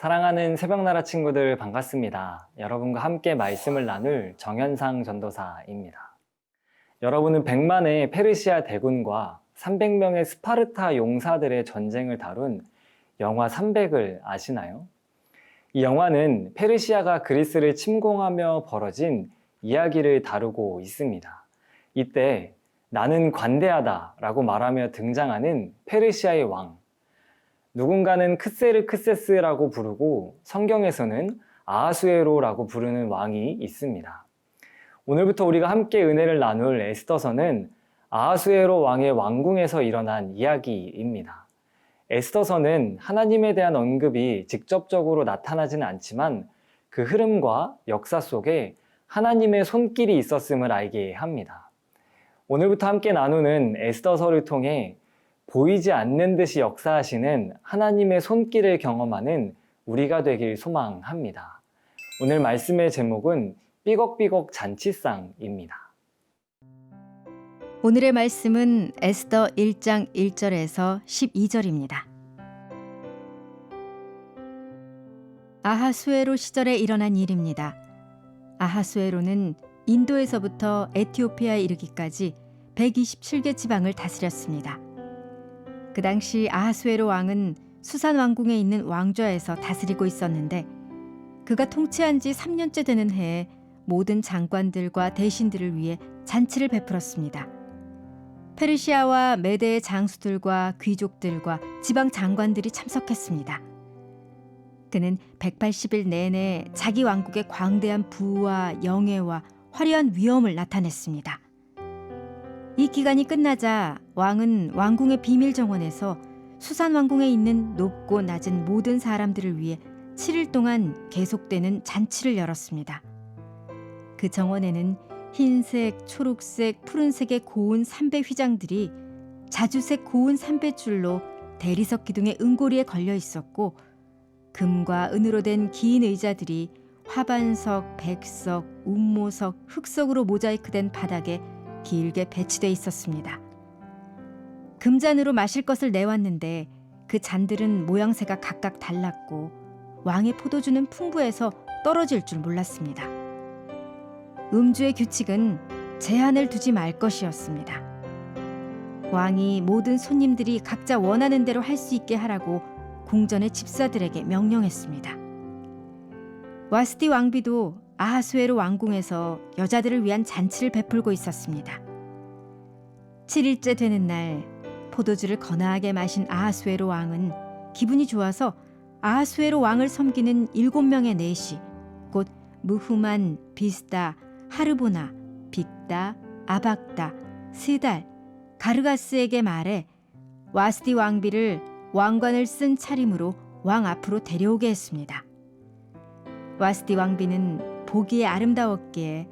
사랑하는 새벽나라 친구들 반갑습니다. 여러분과 함께 말씀을 나눌 정현상 전도사입니다. 여러분은 100만의 페르시아 대군과 300명의 스파르타 용사들의 전쟁을 다룬 영화 300을 아시나요? 이 영화는 페르시아가 그리스를 침공하며 벌어진 이야기를 다루고 있습니다. 이때 나는 관대하다 라고 말하며 등장하는 페르시아의 왕, 누군가는 크세르크세스라고 부르고 성경에서는 아하수에로라고 부르는 왕이 있습니다. 오늘부터 우리가 함께 은혜를 나눌 에스더서는 아하수에로 왕의 왕궁에서 일어난 이야기입니다. 에스더서는 하나님에 대한 언급이 직접적으로 나타나지는 않지만 그 흐름과 역사 속에 하나님의 손길이 있었음을 알게 합니다. 오늘부터 함께 나누는 에스더서를 통해 보이지 않는 듯이 역사하시는 하나님의 손길을 경험하는 우리가 되길 소망합니다. 오늘 말씀의 제목은 삐걱삐걱 잔치상입니다. 오늘의 말씀은 에스더 1장 1절에서 12절입니다. 아하수에로 시절에 일어난 일입니다. 아하수에로는 인도에서부터 에티오피아에 이르기까지 127개 지방을 다스렸습니다. 그 당시 아하수에로 왕은 수산 왕궁에 있는 왕좌에서 다스리고 있었는데 그가 통치한 지 3년째 되는 해에 모든 장관들과 대신들을 위해 잔치를 베풀었습니다. 페르시아와 메대의 장수들과 귀족들과 지방 장관들이 참석했습니다. 그는 180일 내내 자기 왕국의 광대한 부와 영예와 화려한 위엄을 나타냈습니다. 이 기간이 끝나자 왕은 왕궁의 비밀 정원에서 수산 왕궁에 있는 높고 낮은 모든 사람들을 위해 7일 동안 계속되는 잔치를 열었습니다. 그 정원에는 흰색, 초록색, 푸른색의 고운 삼배 휘장들이 자주색 고운 삼배줄로 대리석 기둥의 은고리에 걸려 있었고 금과 은으로 된 긴 의자들이 화반석, 백석, 운모석, 흑석으로 모자이크된 바닥에 길게 배치돼 있었습니다. 금잔으로 마실 것을 내왔는데 그 잔들은 모양새가 각각 달랐고 왕의 포도주는 풍부해서 떨어질 줄 몰랐습니다. 음주의 규칙은 제한을 두지 말 것이었습니다. 왕이 모든 손님들이 각자 원하는 대로 할 수 있게 하라고 궁전의 집사들에게 명령했습니다. 와스디 왕비도 아하수에로 왕궁에서 여자들을 위한 잔치를 베풀고 있었습니다. 7일째 되는 날 포도주를 거나하게 마신 아하수에로 왕은 기분이 좋아서 아하수에로 왕을 섬기는 7명의 내시, 곧 무후만, 비스다, 하르보나, 빅다, 아박다, 스달, 가르가스에게 말해 와스디 왕비를 왕관을 쓴 차림으로 왕 앞으로 데려오게 했습니다. 와스디 왕비는 보기에 아름다웠기에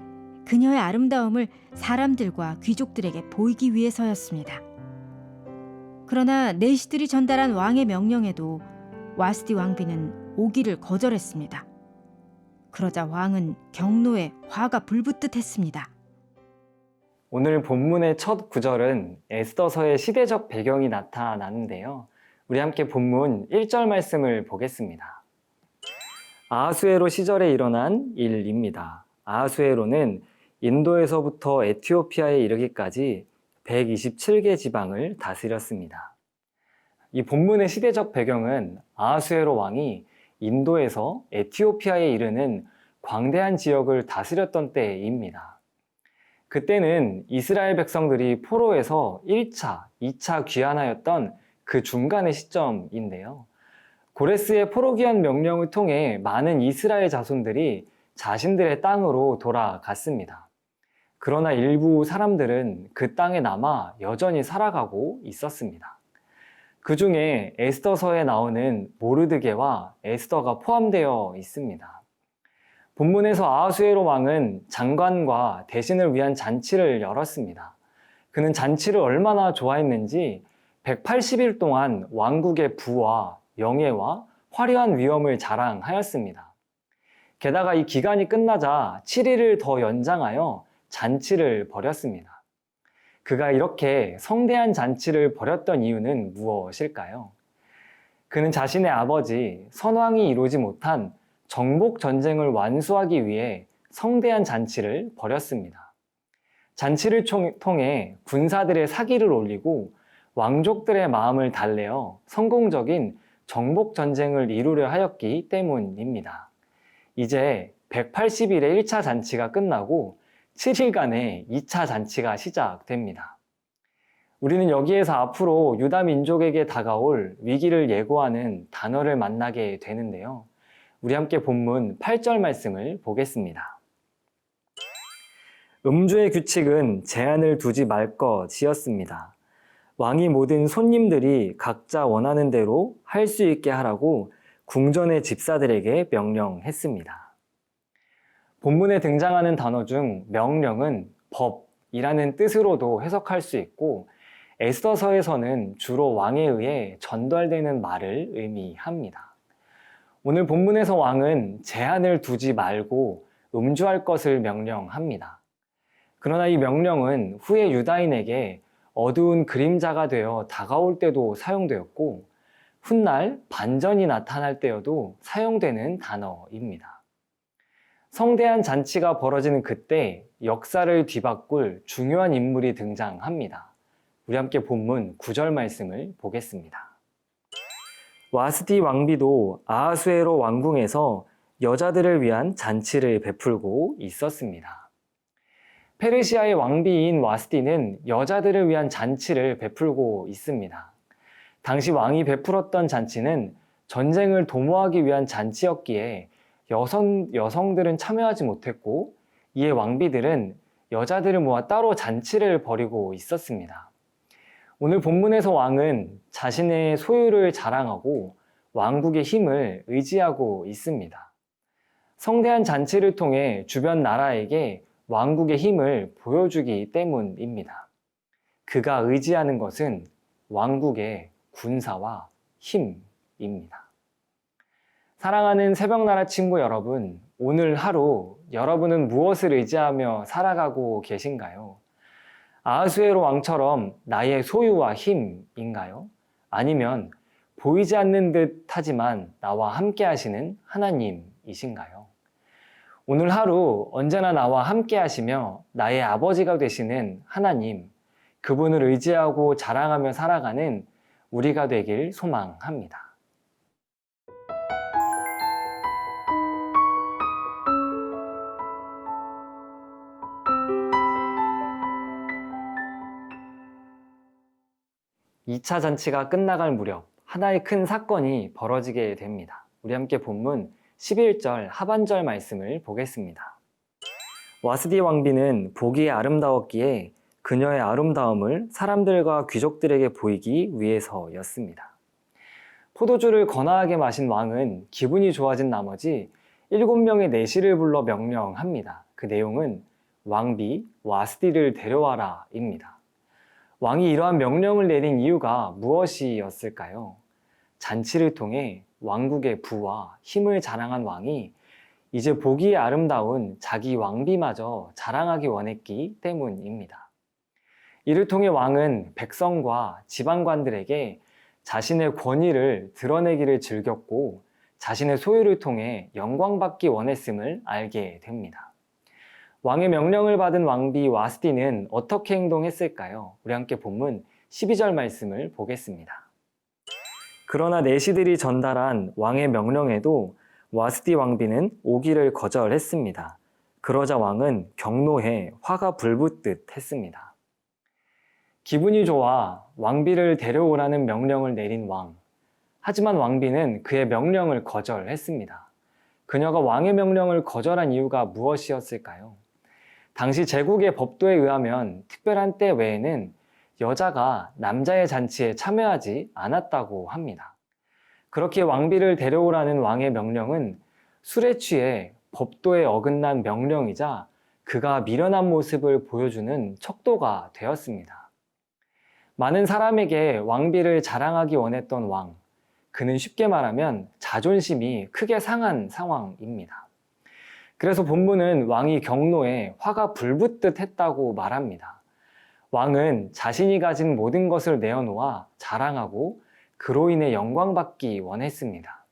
그녀의 아름다움을 사람들과 귀족들에게 보이기 위해서였습니다. 그러나 내시들이 전달한 왕의 명령에도 와스디 왕비는 오기를 거절했습니다. 그러자 왕은 경노에 화가 불붙듯 했습니다. 오늘 본문의 첫 구절은 에스더서의 시대적 배경이 나타나는데요. 우리 함께 본문 1절 말씀을 보겠습니다. 아하수에로 시절에 일어난 일입니다. 아하수에로는 인도에서부터 에티오피아에 이르기까지 127개 지방을 다스렸습니다. 이 본문의 시대적 배경은 아하수에로 왕이 인도에서 에티오피아에 이르는 광대한 지역을 다스렸던 때입니다. 그때는 이스라엘 백성들이 포로에서 1차, 2차 귀환하였던 그 중간의 시점인데요. 고레스의 포로 귀환 명령을 통해 많은 이스라엘 자손들이 자신들의 땅으로 돌아갔습니다. 그러나 일부 사람들은 그 땅에 남아 여전히 살아가고 있었습니다. 그 중에 에스더서에 나오는 모르드게와 에스더가 포함되어 있습니다. 본문에서 아하수에로 왕은 장관과 대신을 위한 잔치를 열었습니다. 그는 잔치를 얼마나 좋아했는지 180일 동안 왕국의 부와 영예와 화려한 위엄을 자랑하였습니다. 게다가 이 기간이 끝나자 7일을 더 연장하여 잔치를 벌였습니다. 그가 이렇게 성대한 잔치를 벌였던 이유는 무엇일까요? 그는 자신의 아버지 선왕이 이루지 못한 정복 전쟁을 완수하기 위해 성대한 잔치를 벌였습니다. 잔치를 통해 군사들의 사기를 올리고 왕족들의 마음을 달래어 성공적인 정복 전쟁을 이루려 하였기 때문입니다. 이제 180일의 1차 잔치가 끝나고 7일간의 2차 잔치가 시작됩니다. 우리는 여기에서 앞으로 유다 민족에게 다가올 위기를 예고하는 단어를 만나게 되는데요. 우리 함께 본문 8절 말씀을 보겠습니다. 음주의 규칙은 제한을 두지 말 것이었습니다. 왕이 모든 손님들이 각자 원하는 대로 할 수 있게 하라고 궁전의 집사들에게 명령했습니다. 본문에 등장하는 단어 중 명령은 법이라는 뜻으로도 해석할 수 있고 에스더서에서는 주로 왕에 의해 전달되는 말을 의미합니다. 오늘 본문에서 왕은 제한을 두지 말고 음주할 것을 명령합니다. 그러나 이 명령은 후에 유다인에게 어두운 그림자가 되어 다가올 때도 사용되었고 훗날 반전이 나타날 때여도 사용되는 단어입니다. 성대한 잔치가 벌어지는 그때 역사를 뒤바꿀 중요한 인물이 등장합니다. 우리 함께 본문 9절 말씀을 보겠습니다. 와스디 왕비도 아하수에로 왕궁에서 여자들을 위한 잔치를 베풀고 있었습니다. 페르시아의 왕비인 와스디는 여자들을 위한 잔치를 베풀고 있습니다. 당시 왕이 베풀었던 잔치는 전쟁을 도모하기 위한 잔치였기에 여성들은 참여하지 못했고 이에 왕비들은 여자들을 모아 따로 잔치를 벌이고 있었습니다. 오늘 본문에서 왕은 자신의 소유를 자랑하고 왕국의 힘을 의지하고 있습니다. 성대한 잔치를 통해 주변 나라에게 왕국의 힘을 보여주기 때문입니다. 그가 의지하는 것은 왕국의 군사와 힘입니다. 사랑하는 새벽나라 친구 여러분, 오늘 하루 여러분은 무엇을 의지하며 살아가고 계신가요? 아하수에로 왕처럼 나의 소유와 힘인가요? 아니면 보이지 않는 듯 하지만 나와 함께 하시는 하나님이신가요? 오늘 하루 언제나 나와 함께 하시며 나의 아버지가 되시는 하나님, 그분을 의지하고 자랑하며 살아가는 우리가 되길 소망합니다. 이 차 잔치가 끝나갈 무렵 하나의 큰 사건이 벌어지게 됩니다. 우리 함께 본문 11절 하반절 말씀을 보겠습니다. 와스디 왕비는 보기에 아름다웠기에 그녀의 아름다움을 사람들과 귀족들에게 보이기 위해서였습니다. 포도주를 거나하게 마신 왕은 기분이 좋아진 나머지 7명의 내시를 불러 명령합니다. 그 내용은 왕비 와스디를 데려와라 입니다. 왕이 이러한 명령을 내린 이유가 무엇이었을까요? 잔치를 통해 왕국의 부와 힘을 자랑한 왕이 이제 보기에 아름다운 자기 왕비마저 자랑하기 원했기 때문입니다. 이를 통해 왕은 백성과 지방관들에게 자신의 권위를 드러내기를 즐겼고 자신의 소유를 통해 영광받기 원했음을 알게 됩니다. 왕의 명령을 받은 왕비 와스디는 어떻게 행동했을까요? 우리 함께 본문 12절 말씀을 보겠습니다. 그러나 내시들이 전달한 왕의 명령에도 와스디 왕비는 오기를 거절했습니다. 그러자 왕은 경노해 화가 불붙듯 했습니다. 기분이 좋아 왕비를 데려오라는 명령을 내린 왕. 하지만 왕비는 그의 명령을 거절했습니다. 그녀가 왕의 명령을 거절한 이유가 무엇이었을까요? 당시 제국의 법도에 의하면 특별한 때 외에는 여자가 남자의 잔치에 참여하지 않았다고 합니다. 그렇게 왕비를 데려오라는 왕의 명령은 술에 취해 법도에 어긋난 명령이자 그가 미련한 모습을 보여주는 척도가 되었습니다. 많은 사람에게 왕비를 자랑하기 원했던 왕, 그는 쉽게 말하면 자존심이 크게 상한 상황입니다. 그래서 본문은 왕이 경노해 화가 불붙듯 했다고 말합니다. 왕은 자신이 가진 모든 것을 내어놓아 자랑하고 그로 인해 영광받기 원했습니다.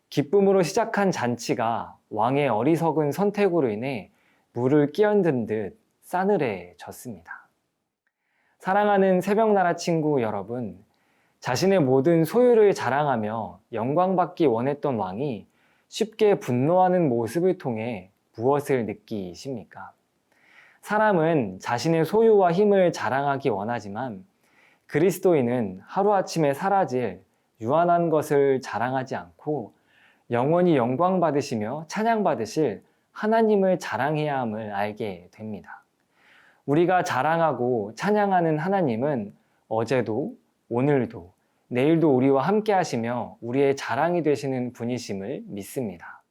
기쁨으로 시작한 잔치가 왕의 어리석은 선택으로 인해 물을 끼얹은 듯 싸늘해졌습니다. 사랑하는 새벽나라 친구 여러분, 자신의 모든 소유를 자랑하며 영광받기 원했던 왕이 쉽게 분노하는 모습을 통해 무엇을 느끼십니까? 사람은 자신의 소유와 힘을 자랑하기 원하지만 그리스도인은 하루아침에 사라질 유한한 것을 자랑하지 않고 영원히 영광받으시며 찬양받으실 하나님을 자랑해야 함을 알게 됩니다. 우리가 자랑하고 찬양하는 하나님은 어제도 오늘도 내일도 우리와 함께 하시며 우리의 자랑이 되시는 분이심을 믿습니다.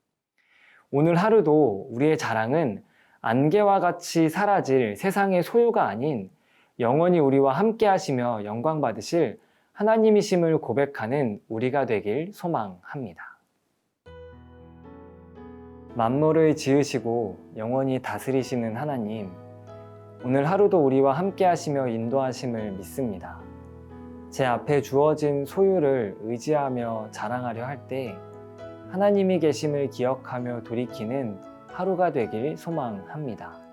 오늘 하루도 우리의 자랑은 안개와 같이 사라질 세상의 소유가 아닌 영원히 우리와 함께 하시며 영광 받으실 하나님이심을 고백하는 우리가 되길 소망합니다. 만물을 지으시고 영원히 다스리시는 하나님, 오늘 하루도 우리와 함께 하시며 인도하심을 믿습니다. 제 앞에 주어진 소유를 의지하며 자랑하려 할 때 하나님이 계심을 기억하며 돌이키는 하루가 되길 소망합니다.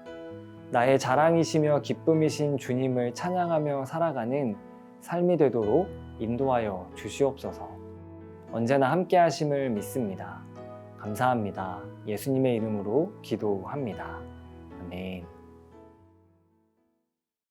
나의 자랑이시며 기쁨이신 주님을 찬양하며 살아가는 삶이 되도록 인도하여 주시옵소서. 언제나 함께 하심을 믿습니다. 감사합니다. 예수님의 이름으로 기도합니다. 아멘.